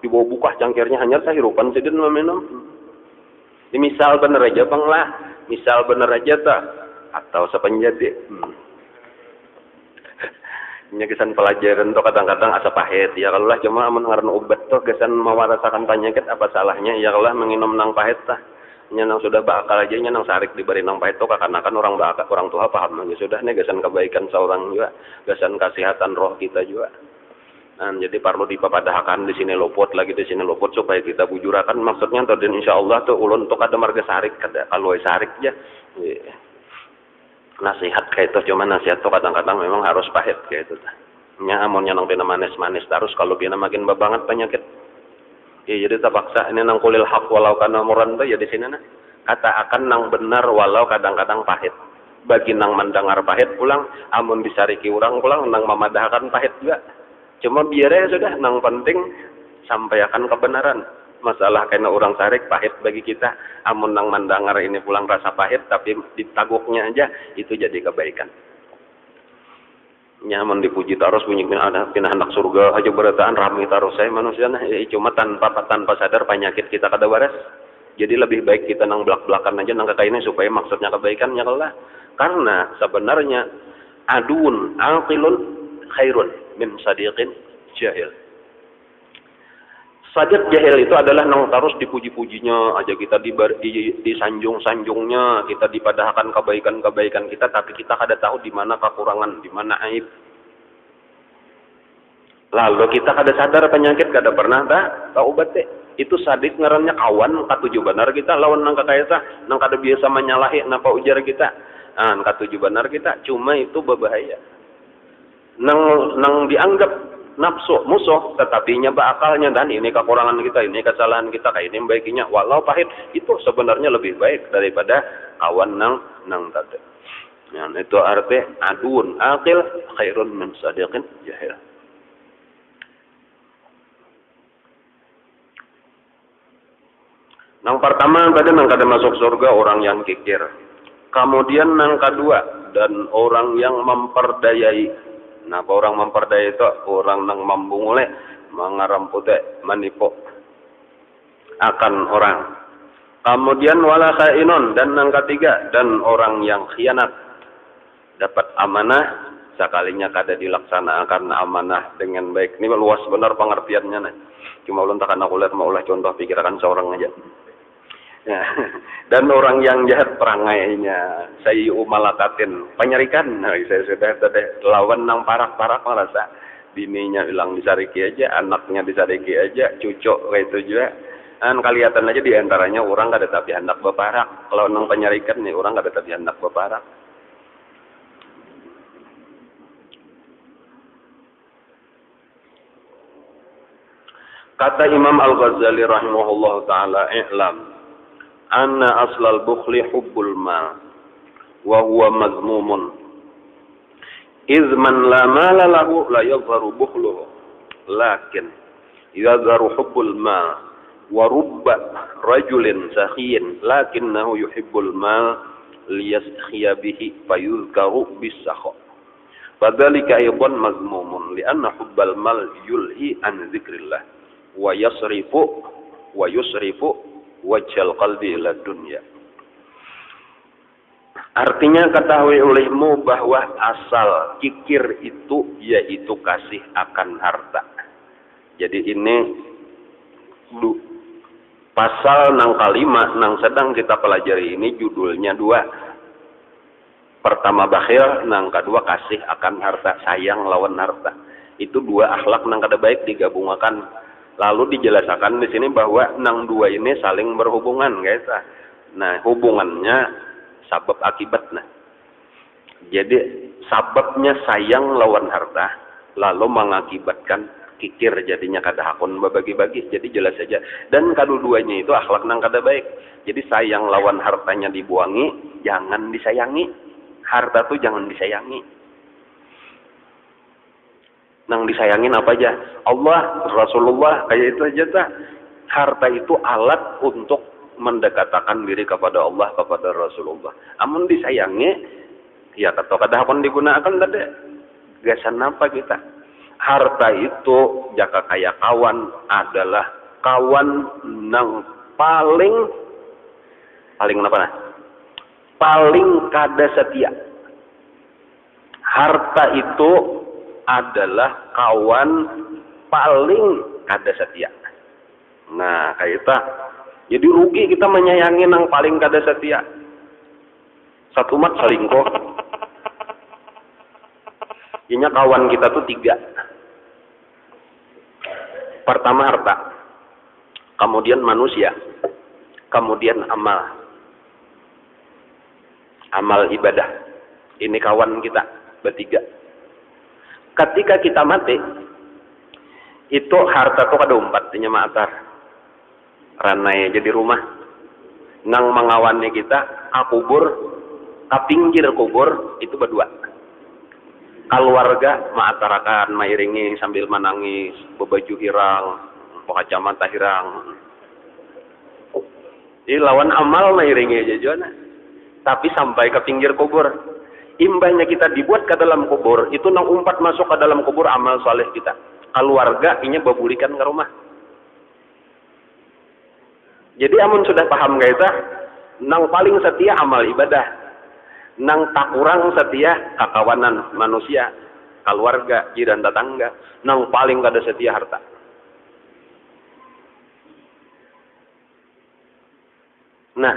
dibawa buka cangkirnya hanya sahirupan sidin meminum. Ini misal bener aja bang lah, misal bener aja tak atau sepenjadi. Ini kesan pelajaran tuh kadang-kadang asa pahit ya kalau lah cuma mengaran obat tuh kesan mewarasakan penyakit apa salahnya ya kalau menginum nang pahit tah. Nang sudah bakal aja nang sarik diberi nang pahit tuh karena kan orang bakal orang tua paham ya sudah nih gasan kebaikan seorang juga gasan kesehatan roh kita juga. Nah, jadi perlu dipapadahkan di sini luput lagi di sini luput supaya kita bujurakan maksudnya dan insya Allah tuh ulun untuk ada marga sarik kada kalau sarik aja. Nasihat kayak itu cuma nasihat tuh kadang-kadang memang harus pahit kayak itu. Nya amonnya nang pina manis-manis terus kalau pina makin babanget penyakit. Ya jadi terpaksa ini nang kulil haq walau kana muran tuh ya di sini nah. Katakan nang benar walau kadang-kadang pahit. Bagi nang mendengar pahit pulang, amun disariki orang pulang nang memadahkan pahit juga. Cuma biar ya sudah nang penting sampaikan kebenaran. Masalah kena orang sarik pahit bagi kita. Amun nang mendengar ini pulang rasa pahit tapi ditaguknya aja itu jadi kebaikan. Nyaman dipuji terus bunyi ada pindah anak surga aja berataan ramai terus saya manusia nah cuma tanpa sadar penyakit kita kada waras. Jadi lebih baik kita nang belak-belakan aja nang kakak ini supaya maksudnya kebaikannya kalau karena sebenarnya adun aqilun khairun min sadiqin jahil. Sadiq jahil itu adalah nang terus dipuji-pujinya aja kita disanjung-sanjungnya, kita dipadahkan kebaikan-kebaikan kita tapi kita kada tahu di mana kekurangan, di mana aib. Lalu kita kada sadar penyakit kada pernah tahu obat itu sadik ngarannya kawan katuju benar kita lawan nang kakayasa nang kada biasa menyalahi napa ujar kita. Katuju benar kita cuma itu berbahaya. Nang dianggap nafsu musuh tetapi nyoba akalnya dan ini kekurangan kita ini kesalahan kita kayak ini baiknya walau pahit itu sebenarnya lebih baik daripada kawan nang tadi. Ya, itu arti adun aqil khairun min sadiqin jahil. Yang pertama tadi nang kada masuk surga orang yang kikir. Kemudian yang kedua, dan orang yang memperdayai. Nah, orang memperdayai itu orang yang membungule, mengarampute, menipu akan orang. Kemudian wala khainun, dan yang ketiga, dan orang yang khianat. Dapat amanah, sekalinya kada dilaksanakan amanah dengan baik. Ini luas benar pengertiannya. Nah. Cuma ulun takkan aku lihat, mau ulah contoh pikirkan seorang aja. Ya. Dan orang yang jahat perangainya, saya malakatin penyarikan. Nah, saya sudah lawan nang parak-parak merasa bininya hilang disariki aja, anaknya disariki aja, cucuk kayak itu juga. Dan kelihatan aja diantaranya orang kada tapi hendak beparak. Kalau nang penyarikan nih orang kada tapi hendak beparak. Kata Imam Al-Ghazali rahimahullah ta'ala, i'lam anna aslal bukhli hubbul mal wa huwa mazmumun izman la mala lahu la yadharu bukhluhu lakin yadharu hubbul mal wa rubba rajulin sakhiyin lakinnahu yuhibbul mal liyaskhiya bihi fayuzkaru bisakha fadzalika aydan mazmumun lianna hubbal mal yulhi an dzikrillah wa yusrifu wajhal qalbi ila dunya. Artinya ketahui olehmu bahwa asal kikir itu yaitu kasih akan harta. Jadi ini pasal nang kalima nang sedang kita pelajari ini judulnya dua. Pertama bakhil, nang kedua kasih akan harta, sayang lawan harta. Itu dua akhlak nang kada baik digabungkan. Lalu dijelaskan di sini bahwa nang dua ini saling berhubungan, guys. Nah, hubungannya sabab akibat. Nah, jadi sababnya sayang lawan harta, lalu mengakibatkan kikir jadinya kada hakun berbagi-bagi. Jadi jelas saja. Dan kedua-duanya itu akhlak nang kada baik. Jadi sayang lawan hartanya dibuangi, jangan disayangi. Harta tuh jangan disayangi. Nang disayangin apa aja? Allah, Rasulullah, kayak itu aja tak. Harta itu alat untuk mendekatkan diri kepada Allah, kepada Rasulullah. Amun disayangi, ya kada hakon digunakan tadi. Gasan apa kita? Harta itu jaka kaya kawan adalah kawan nang paling apa nah? Paling kada setia. Harta itu adalah kawan paling kada setia. Nah, kayak itu. Jadi rugi kita menyayangi nang paling kada setia. Satu mat selingkuh. Inya kawan kita tuh tiga. Pertama harta, kemudian manusia, kemudian amal. Amal ibadah. Ini kawan kita bertiga. Ketika kita mati, itu harta tuh kada umpat, nya maatar. Ranai jadi rumah. Nang mengawani kita, kubur, pinggir kubur, itu berdua. Keluarga maatarakan, mairingi sambil menangis, bebaju hirang, kacamata hirang. Jadi lawan amal mairingi aja jona. Tapi sampai ke pinggir kubur. Imbahnya kita dibuat ke dalam kubur, itu nang umpat masuk ke dalam kubur amal soleh kita. Keluarga ini babulikan ke rumah. Jadi amun sudah paham gaita, nang paling setia amal ibadah. Nang tak kurang setia kakawanan manusia, keluarga, jiran tetangga. Nang paling kada setia harta. Nah,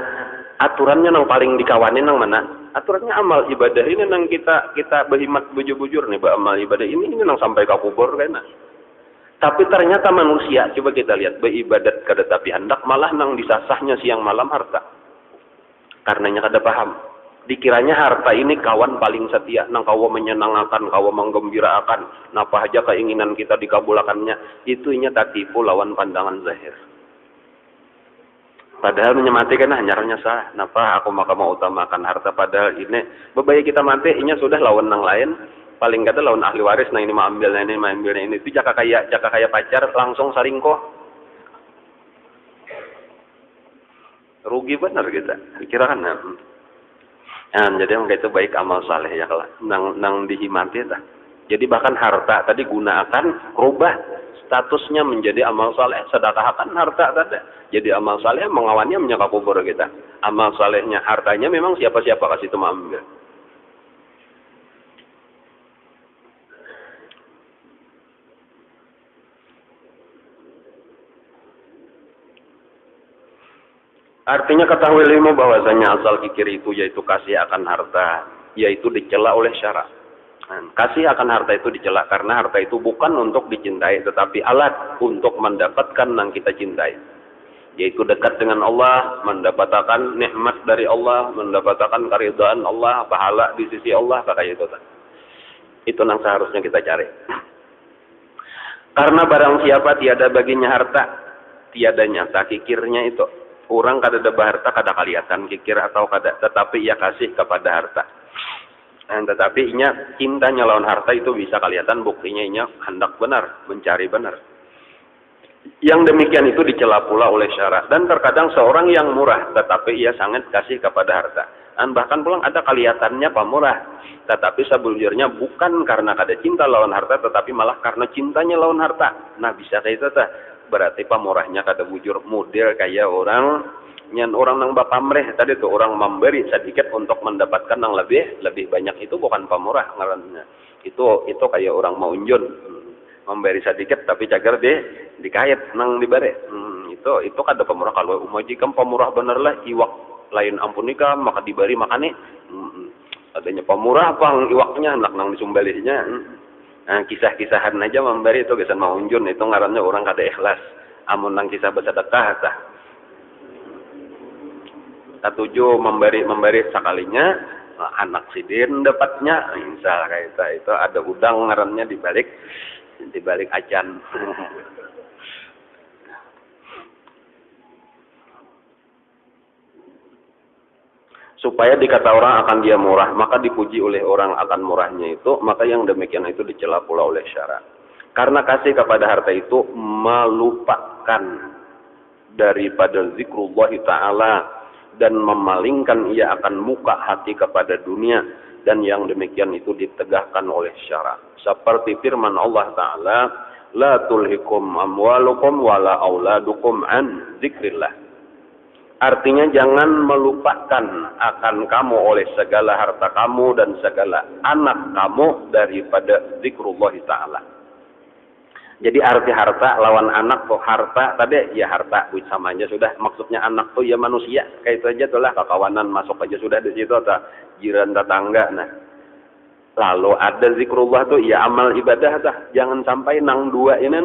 aturannya nang paling dikawanin nang mana? Aturannya amal ibadah ini nang kita berhimat bujur-bujur nih amal ibadah ini nang sampai ke kubur kena. Tapi ternyata manusia coba kita lihat beribadat kada tapi hendak malah nang disasahnya siang malam harta. Karenanya kada paham. Dikiranya harta ini kawan paling setia nang kawa menyenangkan, kawa menggembirakan, napa aja keinginan kita dikabulakannya. Itu inya tak tipu lawan pandangan zahir. Padahal menyemati kan hanyarnya sah. Napa aku maka mau utamakan harta padahal ini bebaya kita mati inya sudah lawan nang lain. Paling kata lawan ahli waris nah ini mengambilnya ini itu jaka kaya pacar langsung selingkuh. rugi benar kita. Kira kan jadi yang itu baik amal saleh ya kalau nang dihimati tah. Jadi bahkan harta tadi gunakan rubah statusnya menjadi amal saleh, sedekahkan harta tadi. Jadi amal saleh mengawannya menyangka kubur kita. Amal salehnya hartanya memang siapa-siapa kasih itu ambil. Artinya ketahui ilmu bahwasanya asal kikir itu yaitu kasih akan harta, yaitu dicela oleh syarak. Kasih akan harta itu dicela karena harta itu bukan untuk dicintai, tetapi alat untuk mendapatkan yang kita cintai. Yaitu dekat dengan Allah, mendapatkan nikmat dari Allah, mendapatkan keridhaan Allah, pahala di sisi Allah, kayak itu. Itu yang seharusnya kita cari. Karena barang siapa tiada baginya harta, tiada nyata kikirnya itu. Orang kada ada harta kada kelihatan kikir atau kada, tetapi ia kasih kepada harta. Tetapi inya cintanya lawan harta itu bisa kelihatan buktinya inya hendak benar, mencari benar. Yang demikian itu dicela pula oleh syarak. Dan terkadang seorang yang murah tetapi ia sangat kasih kepada harta. Dan bahkan pulang ada kelihatannya pemurah, tetapi sebujurnya bukan karena kada cinta lawan harta, tetapi malah karena cintanya lawan harta. Nah bisa kayak itu berarti pemurahnya kada bujur model kayak orang nang bapamreh tadi tuh, orang memberi sedikit untuk mendapatkan yang lebih banyak, itu bukan pemurah ngarannya. Itu kayak orang mau unjun, memberi sedikit tapi cagar dikait nang dibare. Itu kada pemurah. Kalau umajikan pemurah bener lah iwak lain ampunika maka dibari makane. Adanya pemurah pang iwaknya nak nang disumbalihnya. Kisah-kisahan aja memberi itu kesan mau unjun, itu ngarannya orang kada ikhlas. Amun nang kisah bersedekah tah. Katujuh memberi sekalinya, anak sidin dapatnya, insya kayak itu ada udang ngarannya dibalik acan. Supaya dikata orang akan dia murah, maka dipuji oleh orang akan murahnya itu, maka yang demikian itu dicela pula oleh syarak. Karena kasih kepada harta itu melupakan daripada zikrullah ta'ala dan memalingkan ia akan muka hati kepada dunia, dan yang demikian itu ditegakkan oleh syarak. Seperti firman Allah Ta'ala, la tulhikum amwalukum wala auladukum an zikrillah. Artinya jangan melupakan akan kamu oleh segala harta kamu dan segala anak kamu daripada zikrullah ta'ala. Jadi arti harta lawan anak tuh, harta tadi ya harta sama aja sudah, maksudnya anak tuh ya manusia kayak itu aja tuh lah, kakawanan masuk aja sudah di situ, atau jiran tetangga. Nah lalu ada zikrullah tuh ya amal ibadah tah, jangan sampai nang dua ini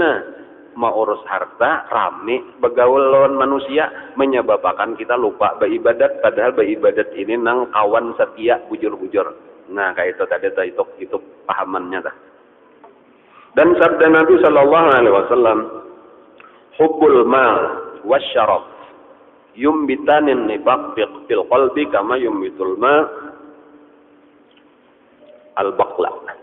mau urus harta, rame, begaul lawan manusia, menyebabkan kita lupa beribadat, padahal beribadat ini nang kawan setia, bujur-bujur. Nah, kayak itu tadi, itu pahamannya dah. Dan sabda Nabi Sallallahu Alaihi Wasallam, hubbul mal wasyaraf yumbitanin nifaq fil qalbi kama yumbitul ma al-baqla.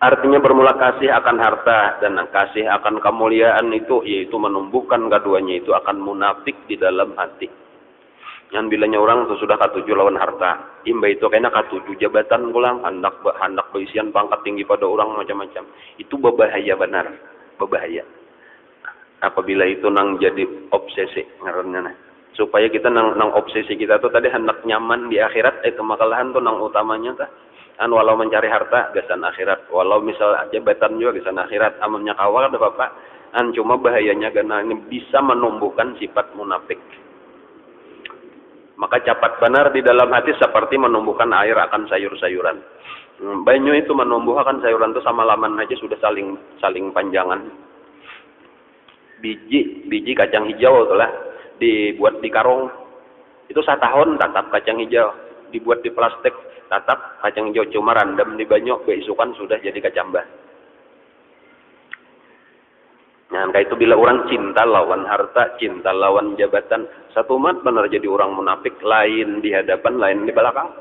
Artinya bermula kasih akan harta dan kasih akan kemuliaan itu, yaitu menumbuhkan keduanya itu akan munafik di dalam hati. Yang bilanya orang itu sudah katuju lawan harta, imba itu kayaknya katuju jabatan pulang, hendak berisian pangkat tinggi pada orang macam-macam. Itu berbahaya benar, berbahaya. Apabila itu nang jadi obsesi ngarannya. Supaya kita nang obsesi kita tuh tadi hendak nyaman di akhirat, kemakalan tuh nang utamanya tah. Walau mencari harta gasan akhirat, walau misal jabatan juga gasan akhirat, amalnya kawal ada apa-apa. Cuma bahayanya karena ini bisa menumbuhkan sifat munafik. Maka capat benar di dalam hati seperti menumbuhkan air akan sayur-sayuran. Banyu itu menumbuhkan sayuran itu sama laman aja sudah saling panjangan. Biji kacang hijau itulah dibuat di karung. Itu 1 tahun tatap kacang hijau, dibuat di plastik. Tatap kacang hijau cuma random di banyu, beisukan sudah jadi kacambah. Nah, kayak itu bila orang cinta lawan harta, cinta lawan jabatan, satu umat benar jadi orang munafik, lain di hadapan, lain di belakang.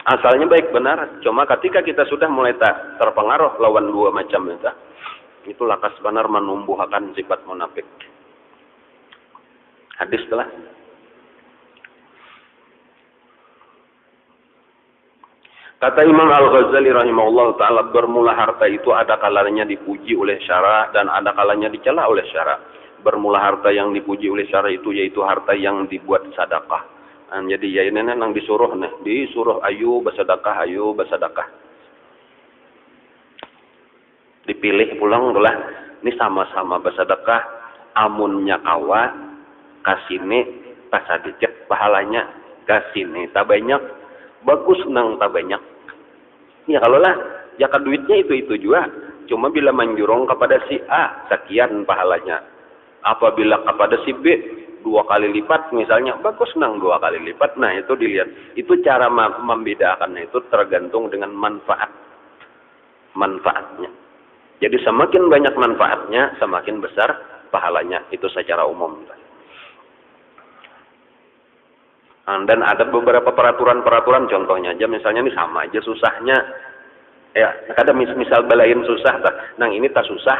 Asalnya baik benar, cuma ketika kita sudah mulai terpengaruh lawan dua macam itu lakas benar menumbuhkan sifat munafik. Hadis telah. Kata Imam Al-Ghazali rahimahullah ta'ala, bermula harta itu ada kalanya dipuji oleh syara dan ada kalanya dicela oleh syara. Bermula harta yang dipuji oleh syara itu yaitu harta yang dibuat sedekah. Jadi ya ini nang disuruh ayo bersedekah, ayo bersedekah. Dipilih pulang lah, ini sama-sama bersedekah, amunnya kawa kasine pas dicek pahalanya kasine tak banyak, bagus nang tak banyak. Ya kalau lah zakat duitnya itu juga, cuma bila menjurong kepada si A sekian pahalanya, apabila kepada si B 2 kali lipat misalnya, bagus nang 2 kali lipat. Nah itu dilihat, itu cara membedakannya itu tergantung dengan manfaatnya. Jadi semakin banyak manfaatnya, semakin besar pahalanya, itu secara umum. Dan ada beberapa peraturan contohnya aja, misalnya ini sama aja susahnya. Ya, kadang misal balain susah, nang ini tak susah,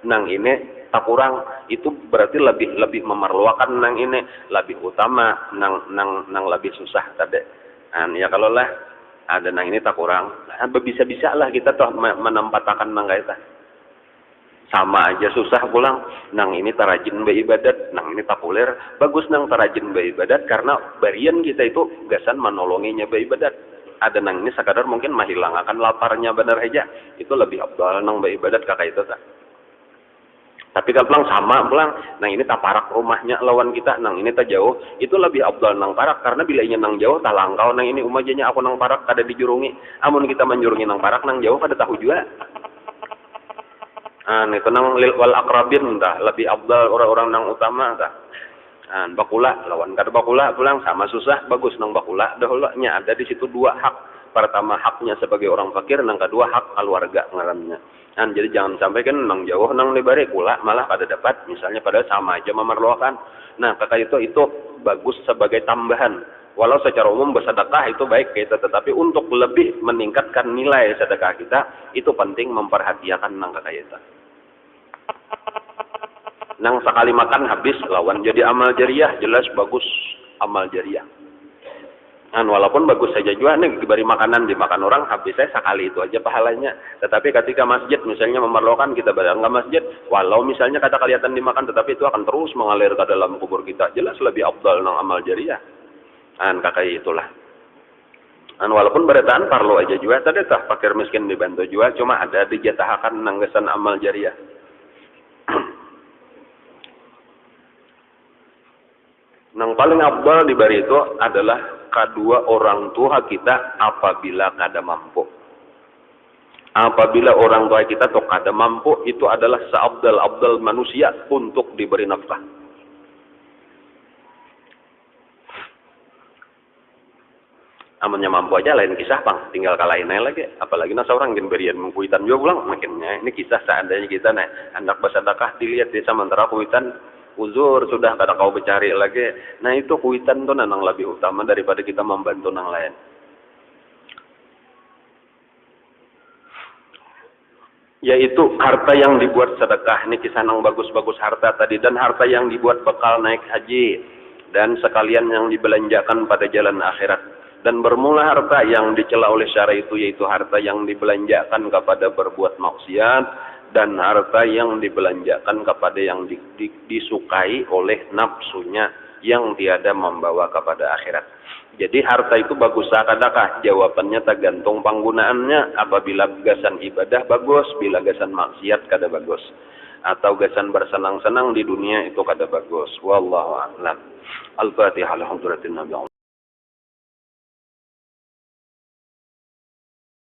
nang ini tak kurang, itu berarti lebih memerlukan nang ini, lebih utama nang lebih susah tadi. Ya kalau lah ada nang ini tak kurang, bisa lah kita tuh menempatkan nang kaita. Sama aja susah pulang, nang ini tarajin beribadat, nang ini populer, bagus nang tarajin beribadat karena barian kita itu gasan menolonginya beribadat. Ada nang ini sekadar mungkin menghilangkan laparnya benar aja, itu lebih abdal nang beribadat kakak itu tak. Tapi kalau pulang sama pulang, nang ini tak parak rumahnya lawan kita, nang ini tak jauh, itu lebih abdal nang parak karena bila ini nang jauh tak langkau, nang ini umajanya aku nang parak kada dijurungi, amun kita menjurungi nang parak nang jauh kada tahu juga. Itu nang wal akrabin dah lebih abdal orang-orang nang utama dah. Bakula lawan kada bakula pulang sama susah, bagus nang bakula dahulunya ada di situ 2 hak. Pertama haknya sebagai orang fakir, nang kedua hak keluarga ngarannya. Jadi jangan sampai kan nang jauh nang lebare kula malah pada dapat, misalnya padahal sama aja memerlukan. Nah kakak itu bagus sebagai tambahan. Walau secara umum bersedekah itu baik kita, tetapi untuk lebih meningkatkan nilai sedekah kita, itu penting memperhatikan nang kakak itu. Nang sekali makan habis lawan jadi amal jariah, jelas bagus amal jariah. Walaupun bagus saja juga nih diberi makanan dimakan orang habis saya sekali itu aja pahalanya. Tetapi ketika masjid misalnya memerlukan kita berangkat masjid, walau misalnya kata kelihatan dimakan, tetapi itu akan terus mengalir ke dalam kubur kita, jelas lebih afdal nang amal jariah. Kakak itulah. Walaupun berataan parlo aja juga tadi tah fakir miskin dibantu juga, cuma ada dijatahakan nanggesan amal jariah. Nang paling afdal diberi itu adalah kedua orang tua kita apabila kada mampu. Apabila orang tua kita tuh kada mampu, itu adalah seabdal-abdal manusia untuk diberi nafkah. Amannya mampu aja lain kisah pang, tinggal kalainnya lagi. Apalagi nasa orang gen berian kuitan juga pulang, makinnya ini kisah seandainya kita nih hendak bersedekah dilihat di sementara kuitan uzur sudah kada kau bercari lagi. Nah itu kuitan tuh nang lebih utama daripada kita membantu nang lain. Yaitu harta yang dibuat sedekah. Ini kisah nang bagus-bagus harta tadi, dan harta yang dibuat bekal naik haji, dan sekalian yang dibelanjakan pada jalan akhirat. Dan bermula harta yang dicela oleh syara itu yaitu harta yang dibelanjakan kepada berbuat maksiat, dan harta yang dibelanjakan kepada yang disukai oleh nafsunya yang tiada membawa kepada akhirat. Jadi harta itu bagus kadakah? Jawabannya tergantung penggunaannya. Apabila gasan ibadah bagus, bila gasan maksiat kada bagus. Atau gasan bersenang-senang di dunia itu kada bagus. Wallahu a'lam. Al-Fatihah. Alhamdulillah.